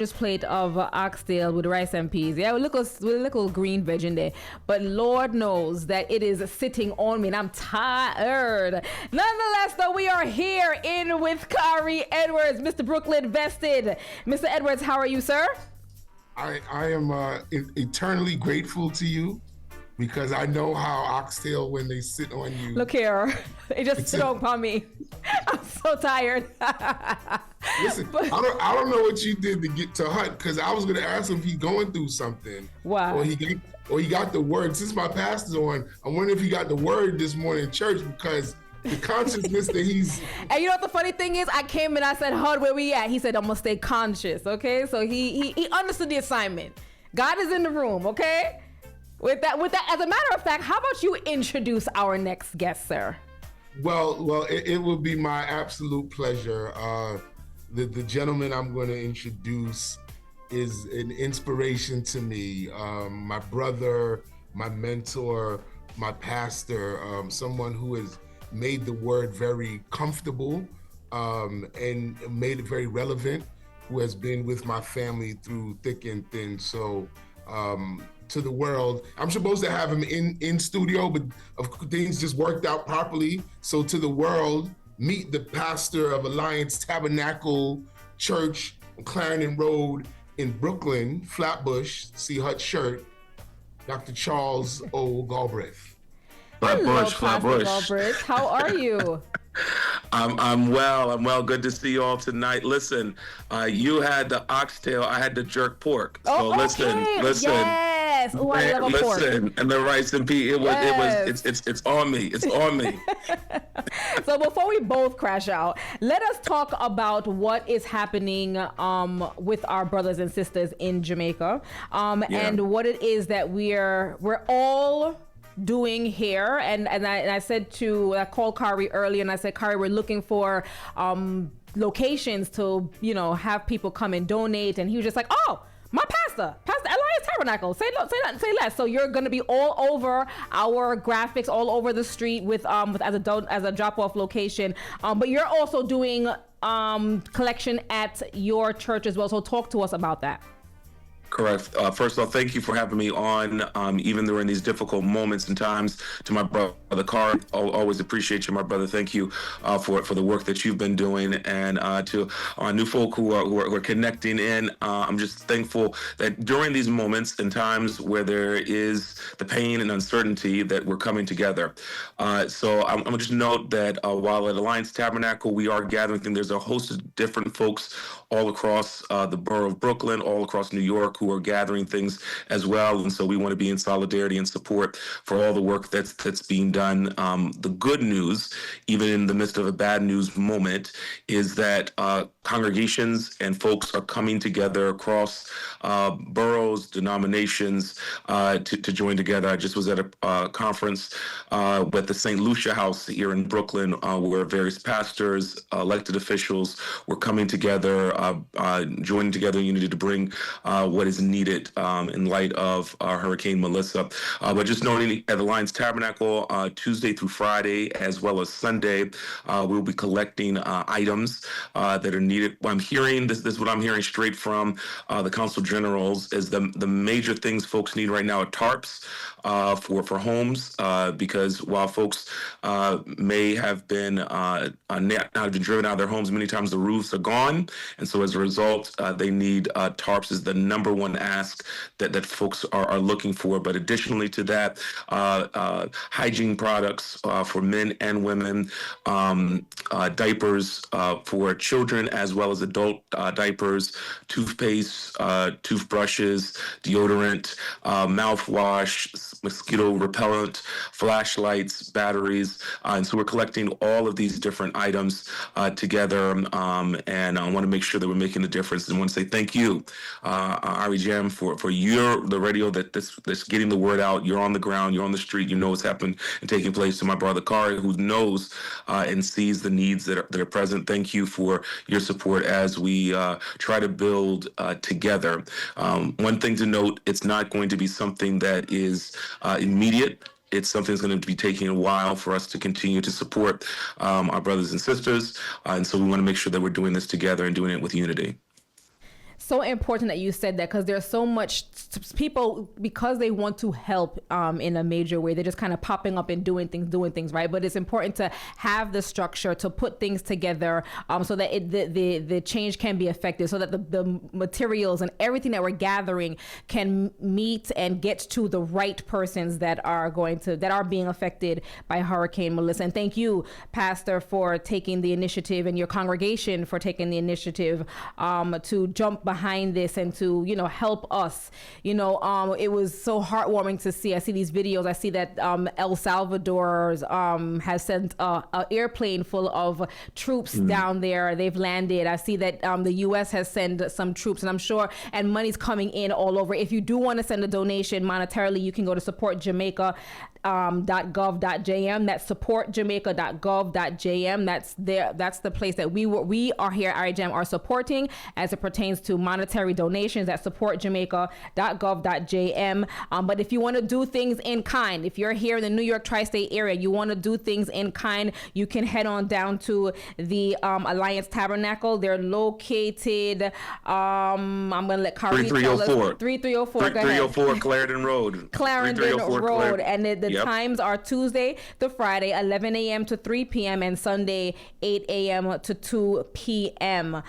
just plate of oxtail with rice and peas. Yeah, with a little green veg in there. But Lord knows that it is sitting on me and I'm tired. Nonetheless, though, we are here in with Khari Edwards, Mr. Brooklyn Vested. Mr. Edwards, how are you, sir? I am eternally grateful to you because I know how oxtail, when they sit on you. Look here, it just sit upon me. I'm so tired. Listen, I don't know what you did to get to Hut, because I was going to ask him if he's going through something. Wow. Or he got the word. Since my pastor's on, I'm wondering if he got the word this morning in church, because the consciousness that he's... And you know what the funny thing is? I came and I said, Hud, where we at? He said, I'm going to stay conscious, okay? So he understood the assignment. God is in the room, okay? With that, as a matter of fact, how about you introduce our next guest, sir? Well, it would be my absolute pleasure. The gentleman I'm going to introduce is an inspiration to me. My brother, my mentor, my pastor, someone who has made the word very comfortable and made it very relevant, who has been with my family through thick and thin. So to the world, I'm supposed to have him in studio, but things just worked out properly. So to the world, meet the pastor of Alliance Tabernacle Church on Clarendon Road in Brooklyn, Flatbush, see Hut shirt, Dr. Charles O. Galbreath. Flatbush. Galbreath. How are you? I'm well. Good to see you all tonight. Listen, you had the oxtail, I had the jerk pork. So listen. Yes. Oh, I love a pork. Listen, and the rice and peas. It's on me. It's on me. So before we both crash out, let us talk about what is happening with our brothers and sisters in Jamaica, and what it is that we're all doing here. And I called Khari early and I said, Khari, we're looking for locations to, have people come and donate. And he was just like, oh, my pastor Alliance Tabernacle, say less. So you're going to be all over our graphics, all over the street with as a drop-off location. But you're also doing collection at your church as well. So talk to us about that. Correct. First of all, thank you for having me on, even during these difficult moments and times. To my brother Khari, always appreciate you, my brother. Thank you for the work that you've been doing, and to our new folk who are connecting in. I'm just thankful that during these moments and times where there is the pain and uncertainty, that we're coming together. So I'm gonna just note that while at Alliance Tabernacle we are gathering, there's a host of different folks all across the borough of Brooklyn, all across New York, who are gathering things as well. And so we want to be in solidarity and support for all the work that's being done. The good news, even in the midst of a bad news moment, is that congregations and folks are coming together across boroughs, denominations, to join together. I just was at a conference at the St. Lucia House here in Brooklyn, where various pastors, elected officials were coming together, joining together in unity to bring what is needed in light of Hurricane Melissa. But just noting, at Alliance Tabernacle, Tuesday through Friday, as well as Sunday, we'll be collecting items that are needed. I'm hearing this is what I'm hearing straight from the Council Generals, is the major things folks need right now are tarps for homes, because while folks may have been not have been driven out of their homes, many times the roofs are gone, and so as a result, they need tarps is the number one ask that folks are looking for. But additionally to that, hygiene products for men and women, diapers for children as well as adult diapers, toothpaste, toothbrushes, deodorant, mouthwash, mosquito repellent, flashlights, batteries. And so we're collecting all of these different items together, and I want to make sure that we're making a difference. And I want to say thank you, Irie Jam, for the radio that's getting the word out. You're on the ground, you're on the street, you know what's happened and taking place. To my brother Khari, who knows and sees the needs that are present. Thank you for your support as we try to build together. One thing to note, it's not going to be something that is immediate. It's something that's going to be taking a while for us to continue to support our brothers and sisters. And so we want to make sure that we're doing this together and doing it with unity. so important that you said that, because there's so much people, because they want to help in a major way, they're just kind of popping up and doing things, right? But it's important to have the structure to put things together so that the change can be effective, so that the materials and everything that we're gathering can meet and get to the right persons that are being affected by Hurricane Melissa. And thank you, Pastor, for taking the initiative, and your congregation for taking the initiative to jump behind this and to, help us. It was so heartwarming to see. I see these videos. I see that El Salvador has sent an airplane full of troops down there. They've landed. I see that the U.S. has sent some troops, and I'm sure, and money's coming in all over. If you do want to send a donation monetarily, you can go to supportjamaica.gov.jm. That's supportjamaica.gov.jm. That's the place that we are here at Irie Jam are supporting as it pertains to monetary donations at supportjamaica.gov.jm. But if you want to do things in kind, if you're here in the New York tri-state area, you want to do things in kind, you can head on down to the Alliance Tabernacle. They're located, I'm going to let Khari tell us. 3304. 3304 Clarendon Road. Clarendon Road. And the times are Tuesday to Friday, 11 a.m. to 3 p.m. and Sunday, 8 a.m. to 2 p.m.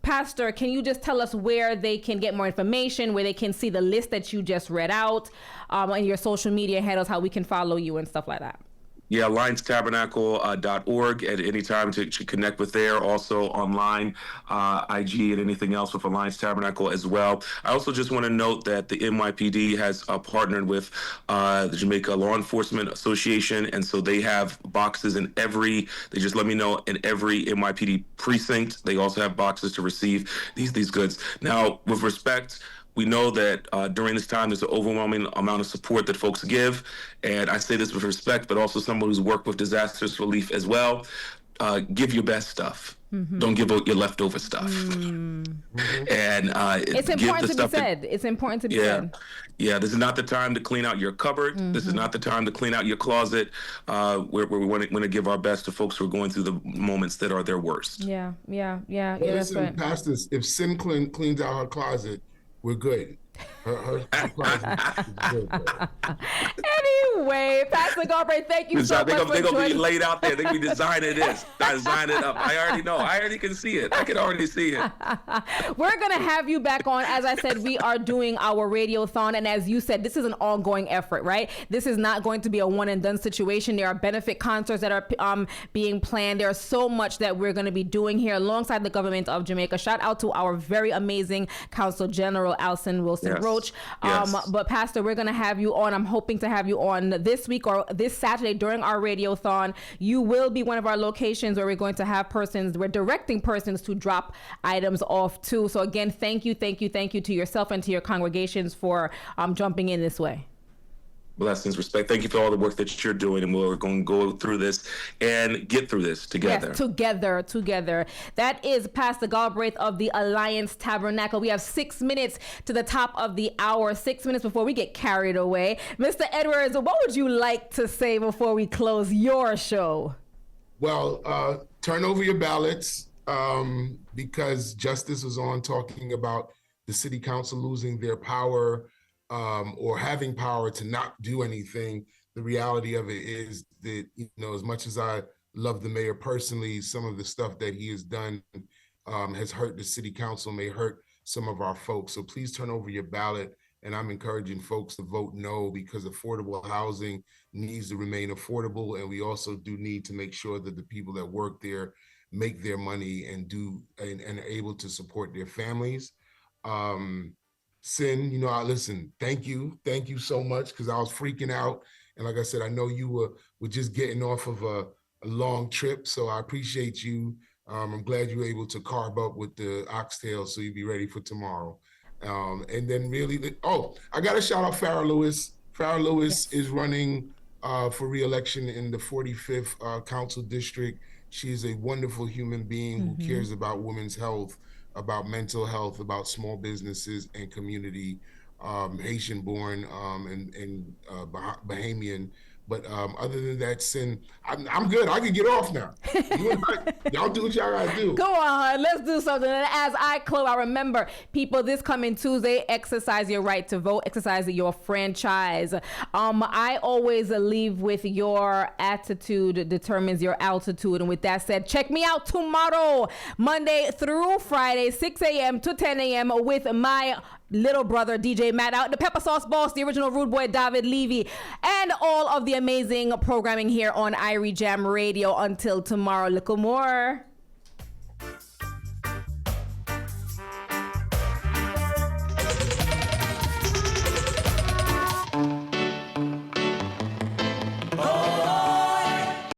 Pastor, can you just tell us where they can get more information, where they can see the list that you just read out, on your social media handles, how we can follow you and stuff like that? Yeah, alliancetabernacle.org at any time to connect with there. Also online, IG and anything else with Alliance Tabernacle as well. I also just want to note that the NYPD has partnered with the Jamaica Law Enforcement Association, and so they have boxes they just let me know, in every NYPD precinct. They also have boxes to receive these goods. Now, with respect, we know that during this time, there's an overwhelming amount of support that folks give. And I say this with respect, but also someone who's worked with disaster relief as well. Give your best stuff. Mm-hmm. Don't give out your leftover stuff. Mm-hmm. And it's important to be said. It's important to be said. Yeah, this is not the time to clean out your cupboard. Mm-hmm. This is not the time to clean out your closet. Where we want to give our best to folks who are going through the moments that are their worst. Yeah. Well, listen, right. Pastors, if Sin cleans out her closet, we're good. Her closet is good. Anyway, Pastor Galbreath, thank you so much for joining. They're going to be laid out there. They're going to be designing this. Design it up. I already know. I already can see it. I can already see it. We're going to have you back on. As I said, we are doing our radiothon. And as you said, this is an ongoing effort, right? This is not going to be a one and done situation. There are benefit concerts that are being planned. There's so much that we're going to be doing here alongside the government of Jamaica. Shout out to our very amazing Consul General Alson Wilson Roach. But Pastor, we're going to have you on. I'm hoping to have you on this week or this Saturday during our radiothon. You will be one of our locations where we're going to have we're directing persons to drop items off too. So again, thank you to yourself and to your congregations for jumping in this way. Blessings, respect. Thank you for all the work that you're doing, and we're going to go through this and get through this together. Yes, together. That is Pastor Galbraith of the Alliance Tabernacle. We have 6 minutes to the top of the hour, 6 minutes before we get carried away. Mr. Edwards, what would you like to say before we close your show? Well, turn over your ballots because Justice was on talking about the city council losing their power or having power to not do anything. The reality of it is that, as much as I love the mayor personally, some of the stuff that he has done has hurt the city council, may hurt some of our folks. So please turn over your ballot. And I'm encouraging folks to vote no, because affordable housing needs to remain affordable. And we also do need to make sure that the people that work there make their money and are able to support their families. Sin, listen, thank you so much, because I was freaking out. And like I said, I know you were just getting off of a long trip, so I appreciate you. I'm glad you were able to carb up with the oxtail so you'll be ready for tomorrow. And then I got to shout out Farrah Lewis. Farrah Lewis is running for re-election in the 45th Council District. She is a wonderful human being who cares about women's health, about mental health, about small businesses and community, Haitian-born and Bahamian, But other than that, Sin, I'm good. I can get off now. Y'all do what y'all gotta do. Go on, let's do something. And as I close, I remember, people, this coming Tuesday, exercise your right to vote, exercise your franchise. I always leave with your attitude determines your altitude. And with that said, check me out tomorrow, Monday through Friday, 6 a.m. to 10 a.m. with my little brother DJ Matt out, the Pepper Sauce Boss, the original Rude Boy David Levy, and all of the amazing programming here on Irie Jam Radio. Until tomorrow, little more.